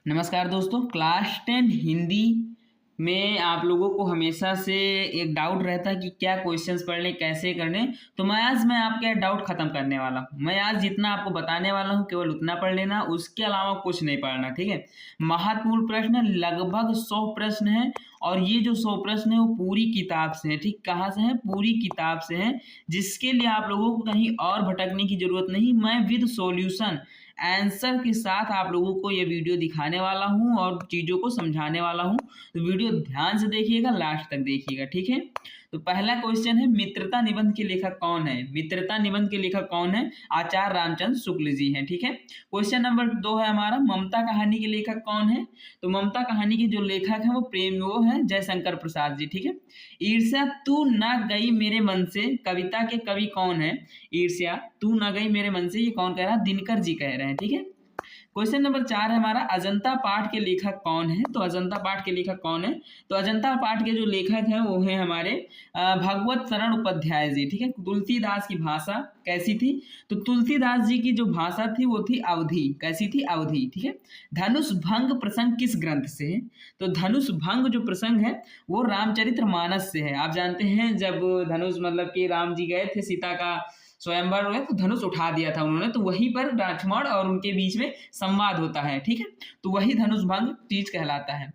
नमस्कार दोस्तों, क्लास 10 हिंदी में आप लोगों को हमेशा से एक डाउट रहता है कि क्या क्वेश्चंस पढ़ने कैसे करने। तो मैं आपका डाउट खत्म करने वाला हूँ। मैं आज जितना आपको बताने वाला हूँ केवल उतना पढ़ लेना, उसके अलावा कुछ नहीं पढ़ना, ठीक है। महत्वपूर्ण प्रश्न लगभग 100 प्रश्न है और ये जो 100 प्रश्न है वो पूरी किताब से है, ठीक। कहाँ से है? पूरी किताब से है, जिसके लिए आप लोगों को कहीं और भटकने की जरूरत नहीं। मैं विद सॉल्यूशन आंसर के साथ आप लोगों को ये वीडियो दिखाने वाला हूँ और चीज़ों को समझाने वाला हूँ। तो वीडियो ध्यान से देखिएगा, लास्ट तक देखिएगा, ठीक है। तो पहला क्वेश्चन है, मित्रता निबंध के लेखक कौन है? मित्रता निबंध के लेखक कौन है? आचार्य रामचंद्र शुक्ल जी हैं, ठीक है। क्वेश्चन नंबर 2 है हमारा, ममता कहानी के लेखक कौन है? तो ममता कहानी के जो लेखक हैं वो है जयशंकर प्रसाद जी, ठीक है। ईर्ष्या तू ना गई मेरे मन से कविता के कवि कौन है? ईर्ष्या तू ना गई मेरे मन से, ये कौन कह रहा है? दिनकर जी कह रहे हैं, ठीक है। क्वेश्चन नंबर 4 है हमारा, अजंता पाठ के लेखक कौन है? तो अजंता पाठ के लेखक कौन है? तो अजंता पाठ के जो लेखक हैं वो हैं हमारे भगवत शरण उपाध्याय जी, ठीक है। तुलसीदास की भाषा कैसी थी? तो तुलसीदास जी की जो भाषा थी वो थी अवधी। कैसी थी? अवधी, ठीक है। धनुष भंग प्रसंग किस ग्रंथ से है? तो धनुष भंग जो प्रसंग है वो रामचरितमानस से है। आप जानते हैं जब धनुष मतलब कि राम जी गए थे सीता का स्वयंवर हुआ तो धनुष उठा दिया था उन्होंने, तो वहीं पर लक्ष्मण और उनके बीच में संवाद होता है, ठीक है। तो वही धनुष भंग चीज कहलाता है।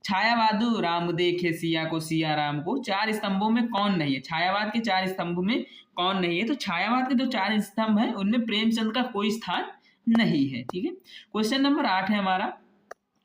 छायावादु राम देखे सिया को सिया राम को, 4 स्तंभों में कौन नहीं है? छायावाद के 4 स्तंभों में कौन नहीं है? तो छायावाद के जो 4 स्तंभ है उनमें प्रेमचंद का कोई स्थान नहीं है, ठीक है। क्वेश्चन नंबर 8 है हमारा,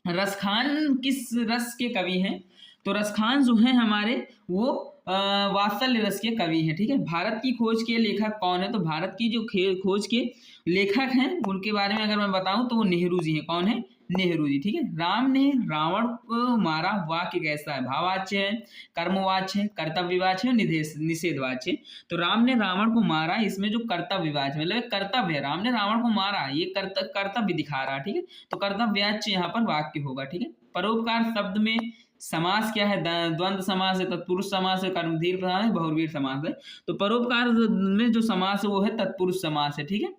रसखान किस रस के कवि हैं? तो रसखान जो है हमारे वो वात्सल्य रस के कवि हैं, ठीक है। भारत की खोज के लेखक कौन है? तो भारत की जो खोज के लेखक हैं उनके बारे में अगर मैं बताऊं तो वो नेहरू जी हैं। कौन है? नेहरू जी, ठीक है। राम ने रावण को मारा, वाक्य कैसा है? भाववाच्य है, कर्मवाच्य है, कर्तव्यवाच्य है, निषेधवाच्य है। तो राम ने रावण को मारा, इसमें जो कर्तव्यवाच्य मतलब कर्तव्य है, राम ने रावण को मारा, ये कर्तव्य दिखा रहा है, ठीक है। तो कर्तव्यवाच्य यहाँ पर वाक्य होगा, ठीक है। परोपकार शब्द में समास क्या है? द्वंद्व समास है, तत्पुरुष समास है, कर्मधीर समास है, बहुव्रीहि समास है। तो परोपकार में जो समास है वो है तत्पुरुष समास है, ठीक है।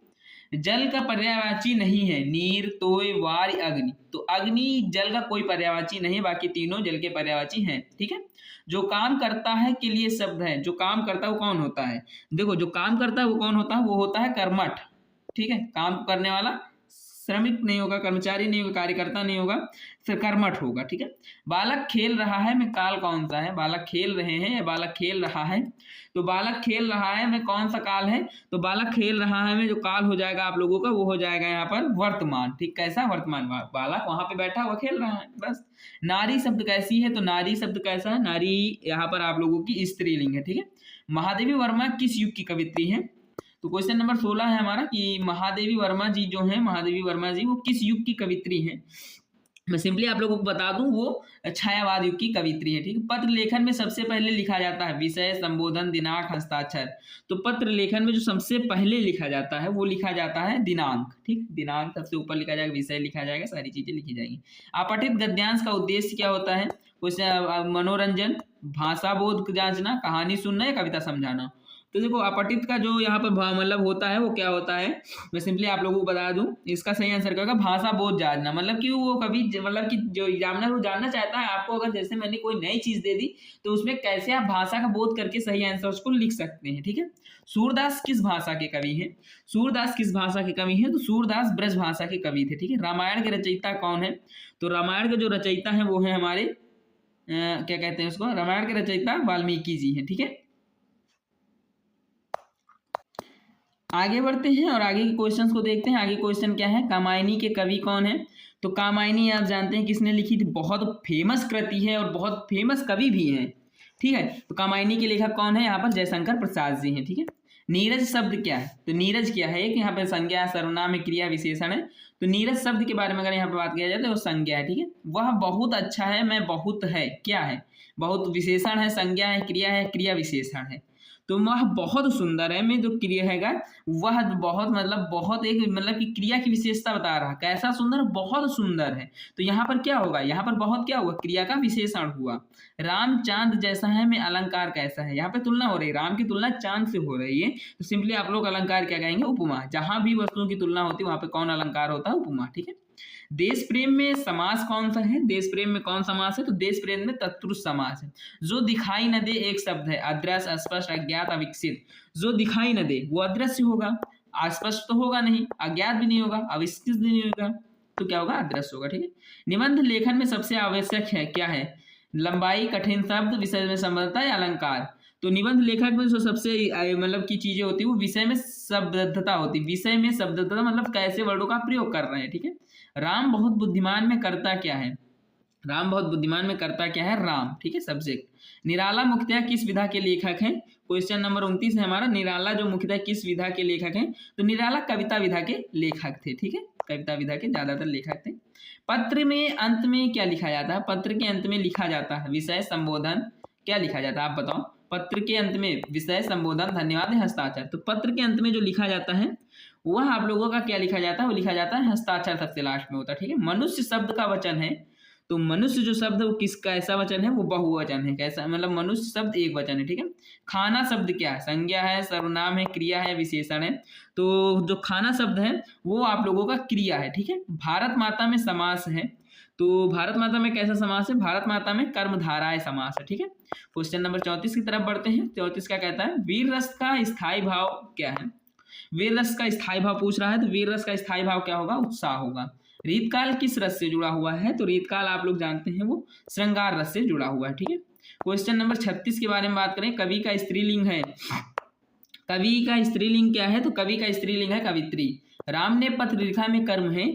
जल का पर्यायवाची नहीं है, नीर, तोय, वार, अग्नि। तो अग्नि जल का कोई पर्यायवाची नहीं है, बाकी तीनों जल के पर्यायवाची हैं, ठीक है। जो काम करता है के लिए शब्द है, जो काम करता है वो कौन होता है? देखो, जो काम करता है वो कौन होता है? वो होता है कर्मठ, ठीक है। काम करने वाला श्रमिक नहीं होगा, कर्मचारी नहीं होगा, कार्यकर्ता नहीं होगा, फिर कर्मठ होगा, ठीक है। बालक खेल रहा है में काल कौन सा है? बालक खेल रहे हैं या बालक खेल रहा है? तो बालक खेल रहा है में कौन सा काल है? तो बालक खेल रहा है में जो काल हो जाएगा आप लोगों का वो हो जाएगा यहाँ पर वर्तमान, ठीक। कैसा? वर्तमान। बालक वहां पे बैठा हुआ खेल रहा है, बस। नारी शब्द कैसी है? तो नारी शब्द कैसा है? नारी यहाँ पर आप लोगों की स्त्रीलिंग है, ठीक है। महादेवी वर्मा किस युग की कवित्री है? तो क्वेश्चन नंबर 16 है हमारा कि महादेवी वर्मा जी जो है, महादेवी वर्मा जी वो किस युग की कवित्री हैं? मैं सिंपली आप लोगों को बता दूं वो छायावाद युग की कवित्री है, ठीक है। पत्र लेखन में सबसे पहले लिखा जाता है विषय, संबोधन, दिनांक, हस्ताक्षर। तो पत्र लेखन में जो सबसे पहले लिखा जाता है वो लिखा जाता है दिनांक, ठीक। दिनांक सबसे ऊपर लिखा जाएगा, विषय लिखा जाएगा, सारी चीजें लिखी जाएंगी। अपठित गद्यांश का उद्देश्य क्या होता है? क्वेश्चन मनोरंजन, भाषा बोध जांचना, कहानी सुनना या कविता समझाना। तो देखो, अपठित का जो यहाँ पर मतलब होता है वो क्या होता है, मैं सिंपली आप लोगों को बता दूं, इसका सही आंसर क्या होगा? भाषा बोध जानना। मतलब कि वो कभी मतलब कि जो एग्जामिनर वो जानना चाहता है आपको, अगर जैसे मैंने कोई नई चीज दे दी तो उसमें कैसे आप भाषा का बोध करके सही आंसर उसको लिख सकते हैं, ठीक है। सूरदास किस भाषा के कवि हैं? सूरदास किस भाषा के कवि हैं? तो सूरदास ब्रज भाषा के कवि थे, ठीक है। रामायण के रचयिता कौन है? तो रामायण के जो रचयिता है वो है हमारे क्या कहते हैं उसको, रामायण के रचयिता वाल्मीकि जी हैं, ठीक है। आगे बढ़ते हैं और आगे के क्वेश्चंस को देखते हैं। आगे क्वेश्चन क्या है, कामायनी के कवि कौन है? तो कामायनी आप जानते हैं किसने लिखी थी? बहुत फेमस कृति है और बहुत फेमस कवि भी हैं, ठीक है। तो कामायनी के लेखक कौन है? यहाँ पर जयशंकर प्रसाद जी हैं, ठीक है। नीरज शब्द क्या है? तो नीरज क्या है? एक यहाँ पर संज्ञा, सर्वनाम है, क्रिया, विशेषण है। तो नीरज शब्द के बारे में अगर यहाँ पर बात किया जाए तो वो संज्ञा है, ठीक है। वह बहुत अच्छा है, मैं बहुत है, क्या है? बहुत विशेषण है, संज्ञा है, क्रिया विशेषण है। तो वह बहुत सुंदर है में जो क्रिया हैगा वह बहुत मतलब बहुत एक मतलब कि क्रिया की विशेषता बता रहा, कैसा सुंदर? बहुत सुंदर है। तो यहाँ पर क्या होगा? यहाँ पर बहुत क्या हुआ? क्रिया का विशेषण हुआ। राम चांद जैसा है में अलंकार कैसा है? यहाँ पे तुलना हो रही है, राम की तुलना चांद से हो रही है, तो सिंपली आप लोग अलंकार क्या कहेंगे? उपमा। जहां भी वस्तुओं की तुलना होती है वहां पे कौन अलंकार होता है? उपमा, ठीक है। देश प्रेम में समास कौन सा है? देश प्रेम में कौन समास है? तो देश प्रेम में तत्पुरुष समास है। जो दिखाई न दे एक शब्द है, अदृश्य, अस्पष्ट, अज्ञात, अविकसित। जो दिखाई न दे वो अदृश्य होगा, अस्पष्ट तो होगा नहीं, अज्ञात भी नहीं होगा, अविकसित भी नहीं होगा, तो क्या होगा? अदृश्य होगा। ठीक है। निबंध लेखन में सबसे आवश्यक है क्या है? लंबाई, कठिन शब्द, विषय में समर्थता या अलंकार। तो निबंध लेखक में जो सबसे मतलब की चीजें होती है वो विषय में शब्दता होती है। विषय में शब्दता मतलब कैसे वर्डों का प्रयोग कर रहे हैं। ठीक है। राम बहुत बुद्धिमान में करता क्या है? राम बहुत बुद्धिमान में करता क्या है? राम। ठीक है। सब्जेक्ट। निराला मुख्यतः किस विधा के लेखक हैं? क्वेश्चन नंबर 29 है हमारा। निराला जो मुख्यतः किस विधा के लेखक हैं? तो निराला कविता विधा के लेखक थे। ठीक है। कविता विधा के ज्यादातर लेखक थे। पत्र में अंत में क्या लिखा जाता है? पत्र के अंत में लिखा जाता है विषय, संबोधन, क्या लिखा जाता है? आप बताओ। पत्र के अंत में विषय, संबोधन, धन्यवाद, हस्ताक्षर। तो पत्र के अंत में जो लिखा जाता है वह आप लोगों का क्या लिखा जाता है? वो लिखा जाता है हस्ताक्षर सबसे लास्ट में होता है। ठीक है। मनुष्य शब्द का वचन है, तो मनुष्य जो शब्द है वो किसका ऐसा वचन है? वो बहुवचन है। कैसा? मतलब मनुष्य शब्द एक वचन है। ठीक है। खाना शब्द क्या है? संज्ञा है, सर्वनाम है, क्रिया है, विशेषण है। तो जो खाना शब्द है वो आप लोगों का क्रिया है। ठीक है। भारत माता में समास है, तो भारत माता में कैसा समास है? भारत माता में कर्मधाराय समास है। ठीक है। क्वेश्चन नंबर 34 की तरफ बढ़ते हैं। 34 क्या कहता है? वीर रस का स्थायी भाव क्या है? वीर रस का स्थायी भाव पूछ रहा है, तो वीर रस का स्थायी भाव क्या होगा? उत्साह होगा। रीतकाल किस रस से जुड़ा हुआ है? तो रीतकाल आप लोग जानते हैं वो श्रृंगार रस से जुड़ा हुआ है। ठीक है। क्वेश्चन नंबर 36 के बारे में बात करें। कवि का स्त्रीलिंग है, कवि का स्त्रीलिंग क्या है? तो कवि का स्त्रीलिंग है कवित्री। राम ने पत्र लिखा में कर्म है,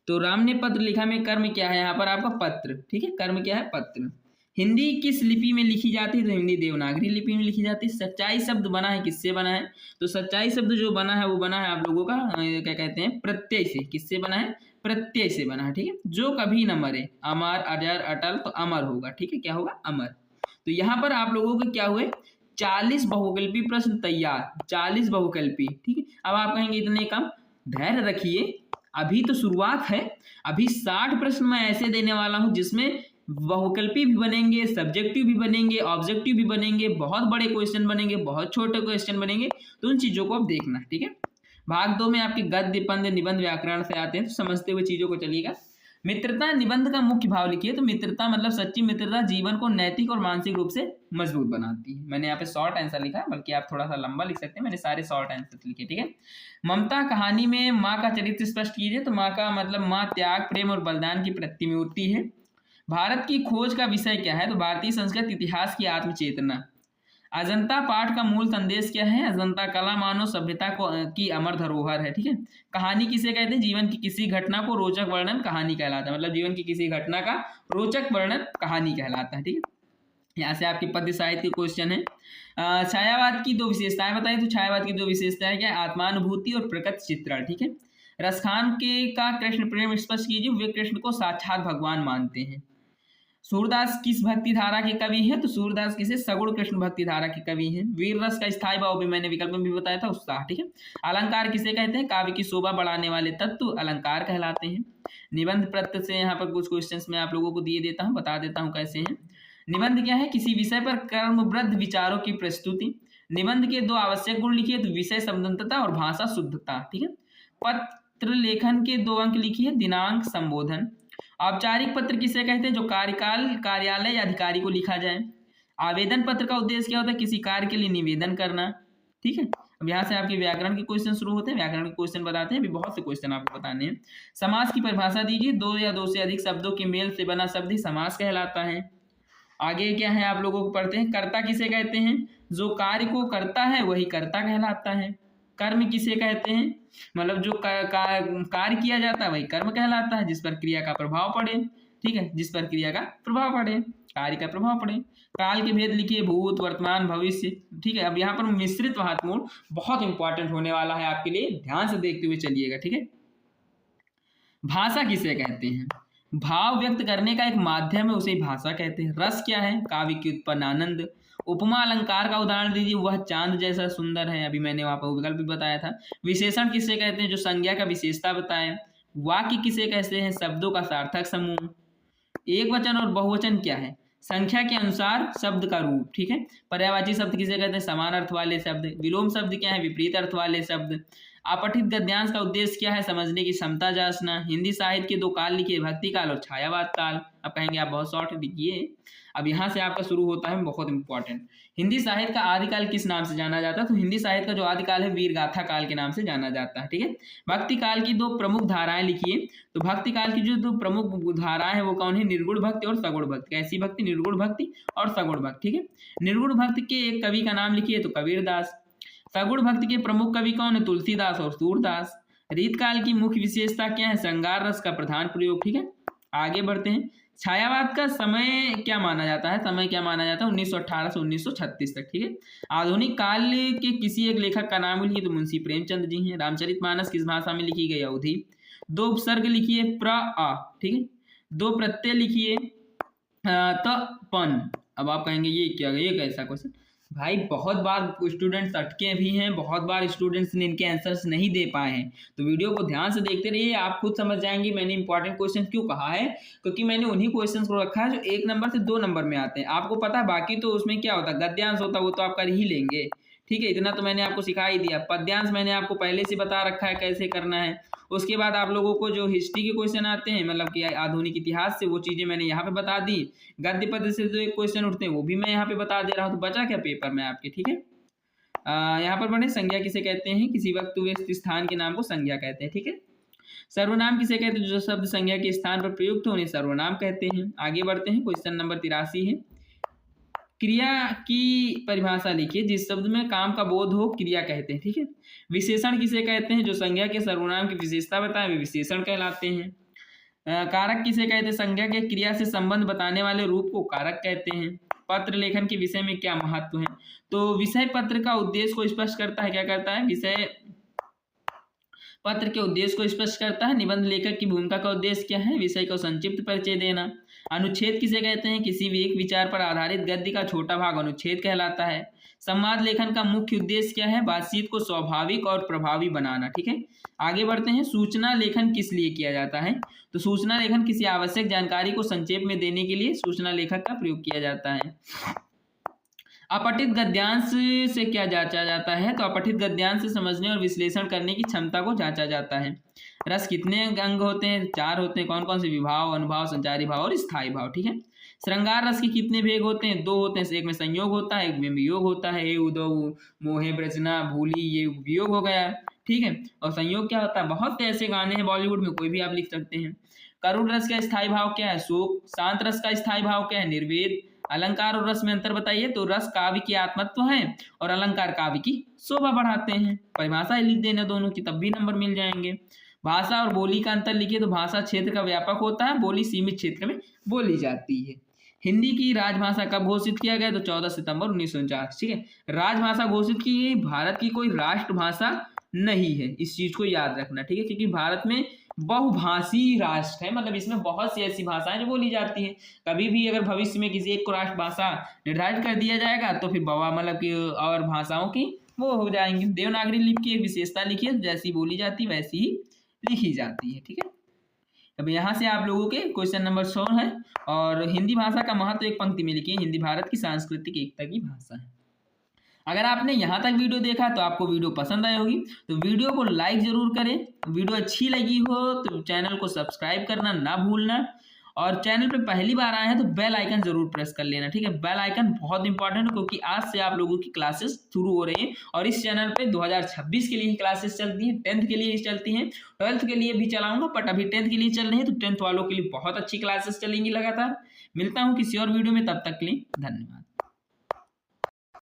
तो राम ने पत्र लिखा में कर्म क्या है? यहाँ पर आपका पत्र। ठीक है। कर्म क्या है? पत्र। हिंदी किस लिपि में लिखी जाती है? तो हिंदी देवनागरी लिपि में लिखी जाती है। सच्चाई शब्द बना है किससे बना है? तो सच्चाई शब्द जो बना है वो बना है आप लोगों का क्या कहते हैं? प्रत्यय से। किससे बना है? प्रत्यय से बना है। ठीक है। जो कभी न मरे, अमर, अजर, अटल, तो अमर होगा। ठीक है। क्या होगा? अमर। तो यहाँ पर आप लोगों के क्या हुए? 40 बहुकल्पी प्रश्न तैयार। 40 बहुकल्पी। ठीक है। अब आप कहेंगे इतने कम, धैर्य रखिए, अभी तो शुरुआत है। अभी 60 प्रश्न मैं ऐसे देने वाला हूं जिसमें बहुकल्पी भी बनेंगे, सब्जेक्टिव भी बनेंगे, ऑब्जेक्टिव भी बनेंगे, बहुत बड़े क्वेश्चन बनेंगे, बहुत छोटे क्वेश्चन बनेंगे। तो उन चीजों को आप देखना। ठीक है। भाग 2 में आपके गद्य, पद्य, निबंध, व्याकरण से आते हैं, तो समझते हुए चीजों को चलिएगा। मित्रता निबंध का मुख्य भाव लिखिए। तो मित्रता मतलब सच्ची मित्रता जीवन को नैतिक और मानसिक रूप से मजबूत बनाती है। मैंने यहाँ पे शॉर्ट आंसर लिखा है, बल्कि आप थोड़ा सा लंबा लिख सकते हैं, मैंने सारे शॉर्ट आंसर लिखे। ठीक है। ममता कहानी में माँ का चरित्र स्पष्ट कीजिए। तो माँ का मतलब माँ त्याग, प्रेम और बलिदान की प्रतिमूर्ति है। भारत की खोज का विषय क्या है? तो भारतीय संस्कृत इतिहास की आत्मचेतना। अजंता पाठ का मूल संदेश क्या है? अजंता कला मानव सभ्यता को की अमर धरोहर है। ठीक है। कहानी किसे कहते हैं? जीवन की किसी घटना को रोचक वर्णन कहानी कहलाता है। मतलब जीवन की किसी घटना का रोचक वर्णन कहानी कहलाता है। ठीक है। यहाँ से आपके पद्य साहित्य के क्वेश्चन है। छायावाद की 2 विशेषताएं बताइए। तो छायावाद की 2 विशेषताएं क्या है? आत्मानुभूति और प्रकट चित्रण। ठीक है। रसखान के का कृष्ण प्रेम स्पष्ट कीजिए। वे कृष्ण को साक्षात भगवान मानते हैं। सूरदास किस भक्ति धारा के कवि हैं? तो सूरदास किसे? सगुण कृष्ण भक्ति धारा के कवि हैं। वीर रस का स्थायी भाव भी मैंने विकल्प में भी बताया था, उत्साह। ठीक है। अलंकार किसे कहते हैं? काव्य की शोभा बढ़ाने वाले तत्व अलंकार कहलाते हैं। निबंध प्रत्यय से यहाँ पर कुछ क्वेश्चंस मैं आप लोगों को दिए देता हूँ, बता देता हूँ कैसे हैं। निबंध क्या है? किसी विषय पर कर्मवृद्ध विचारों की प्रस्तुति। निबंध के 2 आवश्यक गुण लिखिए। तो विषय संबंधता और भाषा शुद्धता। ठीक है। पत्र लेखन के 2 अंक लिखिए। दिनांक, संबोधन। औपचारिक पत्र किसे कहते हैं? जो कार्यकाल, कार्यालय या अधिकारी को लिखा जाए। आवेदन पत्र का उद्देश्य क्या होता है? किसी कार्य के लिए निवेदन करना। ठीक है। अब यहाँ से आपके व्याकरण के क्वेश्चन शुरू होते हैं। व्याकरण के क्वेश्चन बताते हैं, अभी बहुत से क्वेश्चन आपको बताने हैं। समास की परिभाषा दीजिए। 2 या 2 से अधिक शब्दों के मेल से बना शब्द ही समास कहलाता है। आगे क्या है आप लोगों को पढ़ते हैं। कर्ता किसे कहते हैं? जो कार्य को करता है वही कर्ता कहलाता है। कर्म किसे कहते हैं? मतलब जो कार्य किया जाता है वही कर्म कहलाता है, जिस पर क्रिया का प्रभाव पड़े। ठीक है। जिस पर क्रिया का प्रभाव पड़े, कार्य का प्रभाव पड़े। काल के भेद लिखिए। भूत, वर्तमान, भविष्य। ठीक है। अब यहाँ पर मिश्रित वाहतमूल बहुत इंपॉर्टेंट होने वाला है आपके लिए, ध्यान से देखते हुए चलिएगा। ठीक है। भाषा किसे कहते हैं? भाव व्यक्त करने का एक माध्यम है, उसे भाषा कहते हैं। रस क्या है? काव्य की उत्पन्न आनंद। उपमा अलंकार का उदाहरण दीजिए। वह चांद जैसा सुंदर है, अभी मैंने वहां पर विकल्प भी बताया था। विशेषण किसे कहते हैं? जो संज्ञा का विशेषता बताएं। वाक्य किसे कहते हैं? शब्दों का सार्थक समूह। एक वचन और बहुवचन क्या है? संख्या के अनुसार शब्द का रूप। ठीक है। पर्यायवाची शब्द किसे कहते हैं? समान अर्थ वाले शब्द। विलोम शब्द क्या है? विपरीत अर्थ वाले शब्द। अपठित गद्यांश का उद्देश्य क्या है? समझने की क्षमता जांचना। हिंदी साहित्य के दो काल लिखिए, भक्ति काल और छायावाद काल। अब कहेंगे आप बहुत शॉर्ट लिखिए। अब यहाँ से आपका शुरू होता है बहुत इंपॉर्टेंट। हिंदी साहित्य का आदिकाल किस नाम से जाना जाता है? तो हिंदी साहित्य का जो आदिकाल है वीर गाथा काल के नाम से जाना जाता है। ठीक है। भक्ति काल की दो प्रमुख धाराएं लिखिए। तो भक्ति काल की जो दो प्रमुख धाराएं हैं वो कौन है? निर्गुण भक्ति और सगुण भक्ति। कैसी भक्ति? निर्गुण भक्ति और सगुण भक्ति। ठीक है। निर्गुण भक्ति के एक कवि का नाम लिखिए, तो कबीरदास। सगुण भक्ति के प्रमुख कवि कौन है? तुलसीदास और सूरदास। रीतकाल की मुख्य विशेषता क्या है? श्रृंगार रस का प्रधान प्रयोग। ठीक है। आगे बढ़ते हैं। छायावाद का समय क्या माना जाता है? समय क्या माना जाता है? 1918 से 1936 तक। ठीक है। आधुनिक काल के किसी एक लेखक का नाम लिखिए, तो मुंशी प्रेमचंद जी हैं। रामचरितमानस किस भाषा में लिखी गई? अवधी। दो उपसर्ग लिखिए, प्र आ। ठीक है। दो प्रत्यय लिखिए, त पन। अब आप कहेंगे ये क्या, ये कैसा क्वेश्चन? भाई बहुत बार स्टूडेंट्स अटके भी हैं, बहुत बार स्टूडेंट्स ने इनके आंसर्स नहीं दे पाए हैं। तो वीडियो को ध्यान से देखते रहिए, आप खुद समझ जाएंगे मैंने इंपॉर्टेंट क्वेश्चन क्यों कहा है। क्योंकि मैंने उन्हीं क्वेश्चंस को रखा है जो 1 नंबर से 2 नंबर में आते हैं। आपको पता है बाकी तो उसमें क्या होता है, गद्यांश होता है, वो तो आप कर ही लेंगे। ठीक है, इतना तो मैंने आपको सिखा ही दिया। पद्यांश मैंने आपको पहले से बता रखा है कैसे करना है। उसके बाद आप लोगों को जो हिस्ट्री के क्वेश्चन आते हैं, मतलब कि आधुनिक इतिहास से, वो चीज़ें मैंने यहाँ पे बता दी। गद्य पद से जो एक क्वेश्चन उठते हैं वो भी मैं यहाँ पे बता दे रहा हूँ। तो बचा क्या पेपर में आपके? ठीक है। यहाँ पर पढ़े, संज्ञा किसे कहते हैं? किसी वक्त व्यस्त स्थान के नाम को संज्ञा कहते हैं। ठीक है। सर्वनाम किसे कहते हैं? जो शब्द संज्ञा के स्थान पर प्रयुक्त हो उन्हें सर्वनाम कहते हैं। आगे बढ़ते हैं। क्वेश्चन नंबर 83 है। क्रिया की परिभाषा लिखिए। जिस शब्द में काम का बोध हो क्रिया कहते हैं। ठीक है। विशेषण किसे कहते हैं? जो संज्ञा के सर्वनाम की विशेषता बताएं वे विशेषण कहलाते हैं। कारक किसे कहते हैं? संज्ञा के क्रिया से संबंध बताने वाले रूप को कारक कहते हैं। पत्र लेखन के विषय में क्या महत्व है? तो विषय पत्र का उद्देश्य को स्पष्ट करता है। क्या करता है? विषय पत्र के उद्देश्य को स्पष्ट करता है। निबंध लेखक की भूमिका का उद्देश्य क्या है? विषय को संक्षिप्त परिचय देना। अनुच्छेद किसे कहते हैं? किसी भी एक विचार पर आधारित गद्य का छोटा भाग अनुच्छेद कहलाता है। संवाद लेखन का मुख्य उद्देश्य क्या है? बातचीत को स्वाभाविक और प्रभावी बनाना। ठीक है। आगे बढ़ते हैं। सूचना लेखन किस लिए किया जाता है? तो सूचना लेखन किसी आवश्यक जानकारी को संक्षेप में देने के लिए सूचना लेखक का प्रयोग किया जाता है। अपठित गद्यांश से क्या जांचा जाता है? तो अपठित गद्यांश से समझने और विश्लेषण करने की क्षमता को जांचा जाता है। रस कितने अंग होते हैं? 4 होते हैं। कौन कौन से? विभाव, अनुभाव, संचारी भाव और स्थायी भाव। ठीक है। श्रृंगार रस के कितने भेद होते हैं? 2 होते हैं। एक में संयोग होता है, एक में वियोग होता है। उदो, मोहे, ब्रजना, भूली, ये वियोग हो गया। ठीक है। और संयोग क्या होता है? बहुत से ऐसे गाने हैं बॉलीवुड में, कोई भी आप लिख सकते हैं। करुण रस का स्थायी भाव क्या है? शोक। शांत रस का स्थायी भाव क्या है? निर्वेद। अलंकार और रस में अंतर बताइए। तो रस काव्य की आत्मत्व है और अलंकार काव्य की शोभा बढ़ाते हैं। परिभाषा लिख देना दोनों की, तब भी नंबर मिल जाएंगे। भाषा और बोली का अंतर लिखिए। तो भाषा क्षेत्र का व्यापक होता है, बोली सीमित क्षेत्र में बोली जाती है। हिंदी की राजभाषा कब घोषित किया गया? तो 14 सितंबर 1949। ठीक है। राजभाषा घोषित की गई। भारत की कोई राष्ट्रभाषा नहीं है, इस चीज को याद रखना। ठीक है। क्योंकि भारत में बहुभाषी राष्ट्र है, मतलब इसमें बहुत सी ऐसी भाषाएं जो बोली जाती हैं। कभी भी अगर भविष्य में किसी एक को राष्ट्रभाषा निर्धारित कर दिया जाएगा तो फिर मतलब कि और भाषाओं की वो हो जाएंगी। देवनागरी लिपि की एक विशेषता लिखिए। जैसी बोली जाती है वैसी ही लिखी जाती है। ठीक है। अब यहाँ से आप लोगों के क्वेश्चन नंबर 100 है। और हिंदी भाषा का महत्व एक पंक्ति में लिखिए। हिंदी भारत की सांस्कृतिक एकता की भाषा है। अगर आपने यहाँ तक वीडियो देखा तो आपको वीडियो पसंद आई होगी, तो वीडियो को लाइक जरूर करें। वीडियो अच्छी लगी हो तो चैनल को सब्सक्राइब करना ना भूलना। और चैनल पे पहली बार आए हैं तो बेल आइकन जरूर प्रेस कर लेना। ठीक है। बेल आइकन बहुत इंपॉर्टेंट है, क्योंकि आज से आप लोगों की क्लासेस शुरू हो रही हैं। और इस चैनल पे 2026 के लिए ही क्लासेस चलती हैं, 10th के लिए ही चलती हैं, 12th के लिए भी चलाऊंगा, बट अभी 10th के लिए चल रही है। तो 10th वालों के लिए बहुत अच्छी क्लासेस चलेंगी लगातार। मिलता हूँ किसी और वीडियो में, तब तक के लिए धन्यवाद।